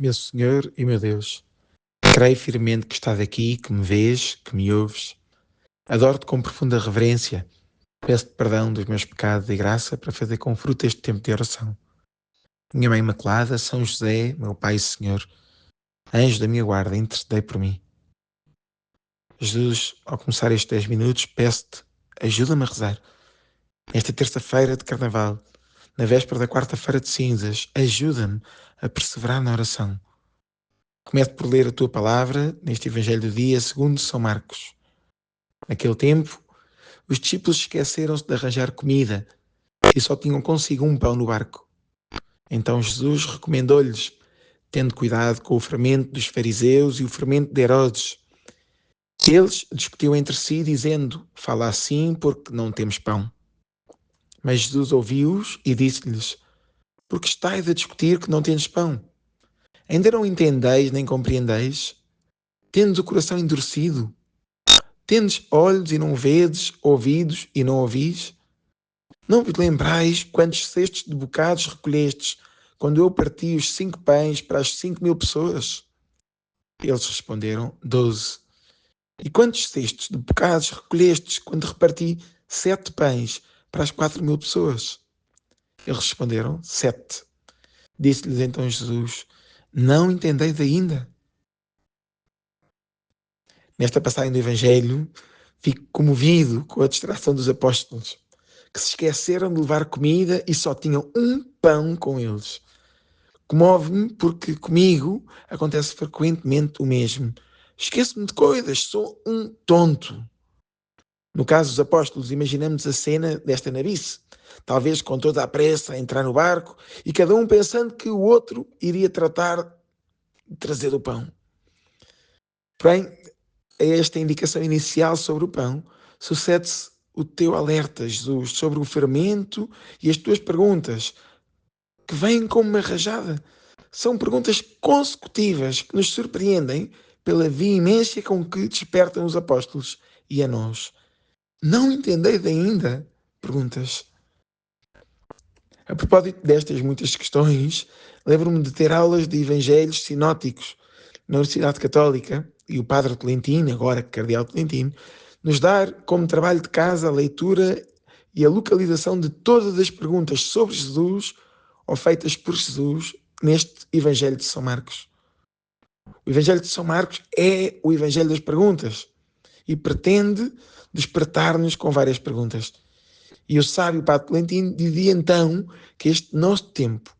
Meu Senhor e meu Deus, creio firmemente que estás aqui, que me vês, que me ouves. Adoro-te com profunda reverência. Peço-te perdão dos meus pecados e graça para fazer com fruto este tempo de oração. Minha Mãe Imaculada, São José, meu Pai e Senhor, anjo da minha guarda, intercedei por mim. Jesus, ao começar estes 10 minutos, peço-te, ajuda-me a rezar. Nesta terça-feira de Carnaval, na véspera da quarta-feira de cinzas, ajuda-me a perseverar na oração. Começo por ler a tua palavra neste Evangelho do dia segundo São Marcos. Naquele tempo, os discípulos esqueceram-se de arranjar comida e só tinham consigo um pão no barco. Então Jesus recomendou-lhes, tendo cuidado com o fermento dos fariseus e o fermento de Herodes. Eles discutiam entre si, dizendo, fala assim porque não temos pão. Mas Jesus ouviu-os e disse-lhes, porque estáis a discutir que não tendes pão? Ainda não entendeis nem compreendeis? Tendes o coração endurecido? Tendes olhos e não vedes, ouvidos e não ouvis? Não vos lembrais quantos cestos de bocados recolhestes, quando eu parti os 5 pães para as 5.000 pessoas? Eles responderam, 12. E quantos cestos de bocados recolhestes, quando reparti 7 pães para as 4.000 pessoas? Eles responderam, 7. Disse-lhes então Jesus, não entendeis ainda? Nesta passagem do Evangelho, fico comovido com a distração dos apóstolos, que se esqueceram de levar comida e só tinham um pão com eles. Comove-me porque comigo acontece frequentemente o mesmo. Esqueço-me de coisas, sou um tonto. No caso dos apóstolos, imaginamos a cena desta nabice, talvez com toda a pressa a entrar no barco e cada um pensando que o outro iria tratar de trazer o pão. Porém, a esta indicação inicial sobre o pão, sucede-se o teu alerta, Jesus, sobre o fermento e as tuas perguntas, que vêm como uma rajada. São perguntas consecutivas que nos surpreendem pela veemência com que despertam os apóstolos e a nós. Não entendeis ainda? Perguntas. A propósito destas muitas questões, lembro-me de ter aulas de evangelhos sinóticos na Universidade Católica e o Padre Tolentino, agora Cardeal Tolentino, nos dar como trabalho de casa a leitura e a localização de todas as perguntas sobre Jesus ou feitas por Jesus neste Evangelho de São Marcos. O Evangelho de São Marcos é o Evangelho das perguntas e pretende despertar-nos com várias perguntas. E o sábio Padre Tolentino dizia então que este nosso tempo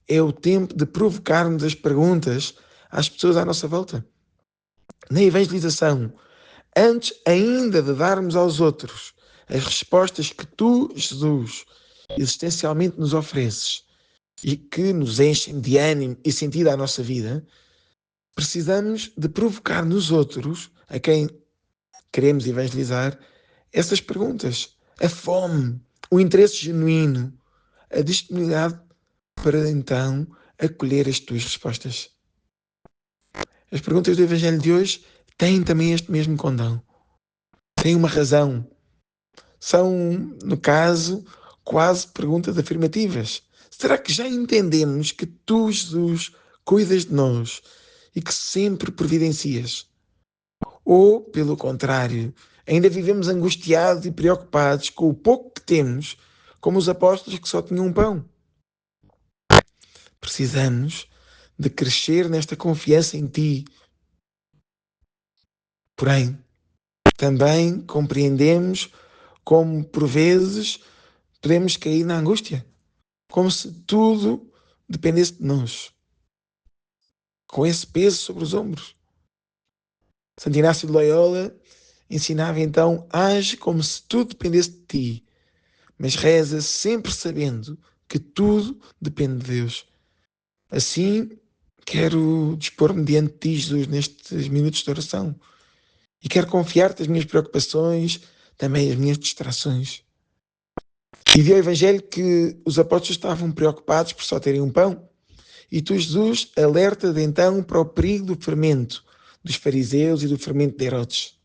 é o tempo de provocarmos as perguntas às pessoas à nossa volta. Na evangelização, antes ainda de darmos aos outros as respostas que tu, Jesus, existencialmente nos ofereces e que nos enchem de ânimo e sentido à nossa vida, precisamos de provocar nos outros, a quem queremos evangelizar, essas perguntas. A fome, o interesse genuíno, a disponibilidade para então acolher as tuas respostas. As perguntas do Evangelho de hoje têm também este mesmo condão. Têm uma razão. São, no caso, quase perguntas afirmativas. Será que já entendemos que tu, Jesus, cuidas de nós e que sempre providencias? Ou, pelo contrário, ainda vivemos angustiados e preocupados com o pouco que temos, como os apóstolos que só tinham um pão? Precisamos de crescer nesta confiança em ti. Porém, também compreendemos como, por vezes, podemos cair na angústia, como se tudo dependesse de nós, com esse peso sobre os ombros. Santo Inácio de Loyola ensinava então, age como se tudo dependesse de ti, mas reza sempre sabendo que tudo depende de Deus. Assim, quero dispor-me diante de ti, Jesus, nestes minutos de oração. E quero confiar-te as minhas preocupações, também as minhas distrações. E vi o Evangelho que os apóstolos estavam preocupados por só terem um pão. E tu, Jesus, alerta-te então para o perigo do fermento dos fariseus e do fermento de Herodes.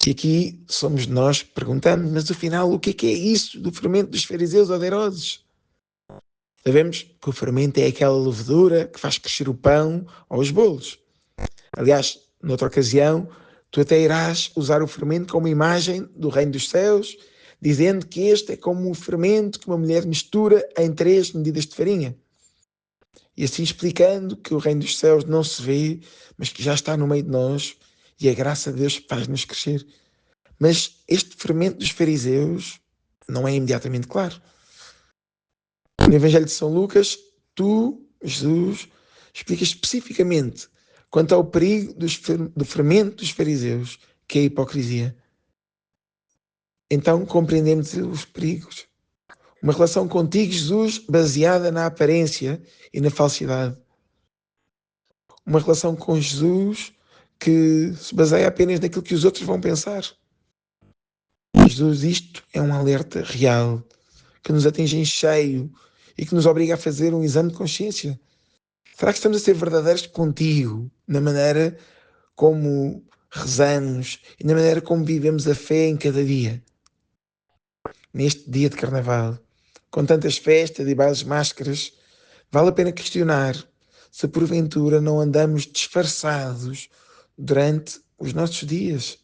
E aqui somos nós que perguntamos, mas afinal, o que é isso do fermento dos fariseus ou de Herodes? Sabemos que o fermento é aquela levedura que faz crescer o pão ou os bolos. Aliás, noutra ocasião, tu até irás usar o fermento como imagem do reino dos céus, dizendo que este é como o fermento que uma mulher mistura em 3 medidas de farinha. E assim explicando que o reino dos céus não se vê, mas que já está no meio de nós e a graça de Deus faz-nos crescer. Mas este fermento dos fariseus não é imediatamente claro. No Evangelho de São Lucas, tu, Jesus, explicas especificamente quanto ao perigo do fermento dos fariseus, que é a hipocrisia. Então compreendemos os perigos. Uma relação contigo, Jesus, baseada na aparência e na falsidade. Uma relação com Jesus que se baseia apenas naquilo que os outros vão pensar. Jesus, isto é um alerta real, que nos atinge em cheio e que nos obriga a fazer um exame de consciência. Será que estamos a ser verdadeiros contigo na maneira como rezamos e na maneira como vivemos a fé em cada dia? Neste dia de Carnaval, com tantas festas e bailes máscaras, vale a pena questionar se porventura não andamos disfarçados durante os nossos dias.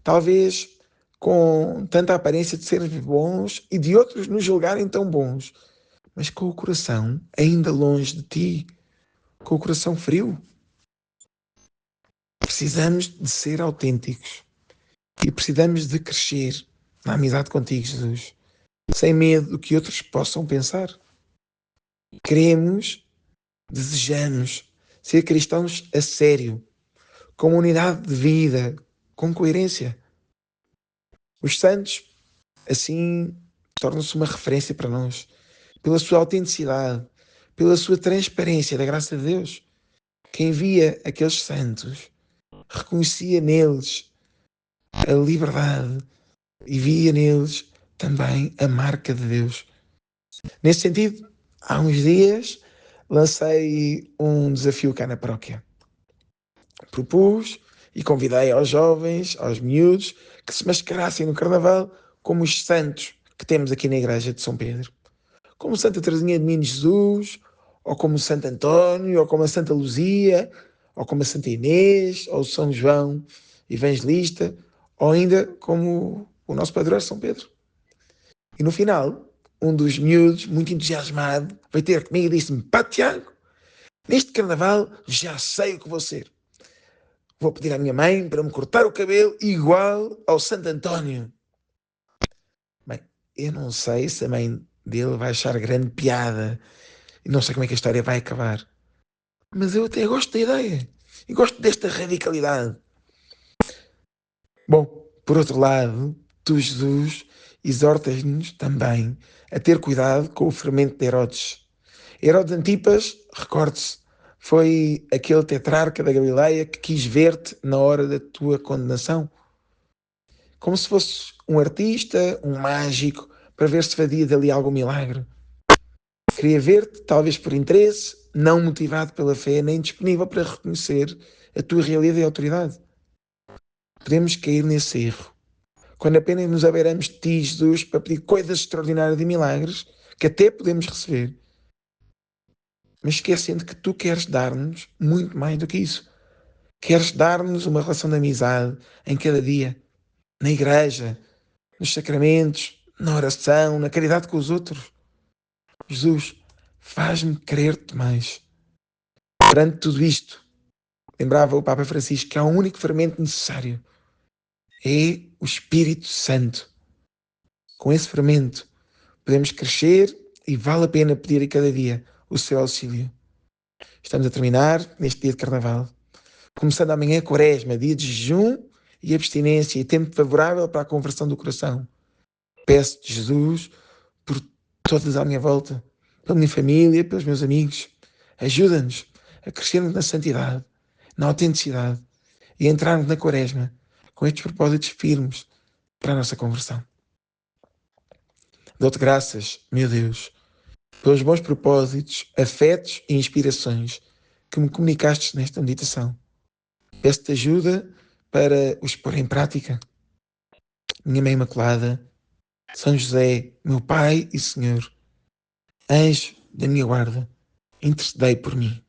Talvez com tanta aparência de sermos bons e de outros nos julgarem tão bons, mas com o coração ainda longe de ti, com o coração frio. Precisamos de ser autênticos e precisamos de crescer na amizade contigo, Jesus, sem medo do que outros possam pensar. Queremos, desejamos ser cristãos a sério, com unidade de vida, com coerência. Os santos, assim, tornam-se uma referência para nós, pela sua autenticidade, pela sua transparência da graça de Deus. Quem via aqueles santos reconhecia neles a liberdade e via neles também a marca de Deus. Nesse sentido, há uns dias lancei um desafio cá na paróquia. Propus e convidei aos jovens, aos miúdos, que se mascarassem no Carnaval como os santos que temos aqui na igreja de São Pedro. Como Santa Teresinha de Menino Jesus, ou como Santo António, ou como a Santa Luzia, ou como a Santa Inês, ou São João Evangelista, ou ainda como o nosso padroeiro São Pedro. E no final, um dos miúdos, muito entusiasmado, veio ter comigo e disse-me: Pá, Tiago, neste Carnaval já sei o que vou ser. Vou pedir à minha mãe para me cortar o cabelo igual ao Santo António. Bem, eu não sei se a mãe dele vai achar grande piada e não sei como é que a história vai acabar. Mas eu até gosto da ideia e gosto desta radicalidade. Bom, por outro lado, tu, Jesus, exortas-nos também a ter cuidado com o fermento de Herodes. Herodes Antipas, recorde-se, foi aquele tetrarca da Galileia que quis ver-te na hora da tua condenação. Como se fosse um artista, um mágico, para ver se fazia dali algum milagre. Queria ver-te, talvez por interesse, não motivado pela fé, nem disponível para reconhecer a tua realidade e autoridade. Podemos cair nesse erro, quando apenas nos abeiramos de ti, Jesus, para pedir coisas extraordinárias e milagres, que até podemos receber, mas esquecendo que tu queres dar-nos muito mais do que isso. Queres dar-nos uma relação de amizade em cada dia, na igreja, nos sacramentos, na oração, na caridade com os outros. Jesus, faz-me querer-te mais. Perante tudo isto, lembrava o Papa Francisco que há um único fermento necessário. É o Espírito Santo. Com esse fermento podemos crescer e vale a pena pedir a cada dia o seu auxílio. Estamos a terminar neste dia de Carnaval. Começando amanhã a Quaresma, dia de jejum e abstinência e tempo favorável para a conversão do coração. Peço-te, Jesus, por todos à minha volta, pela minha família, pelos meus amigos. Ajuda-nos a crescermos na santidade, na autenticidade e a entrarmos na Quaresma com estes propósitos firmes para a nossa conversão. Dou-te graças, meu Deus, pelos bons propósitos, afetos e inspirações que me comunicaste nesta meditação. Peço-te ajuda para os pôr em prática. Minha Mãe Imaculada, São José, meu Pai e Senhor, anjo da minha guarda, intercedei por mim.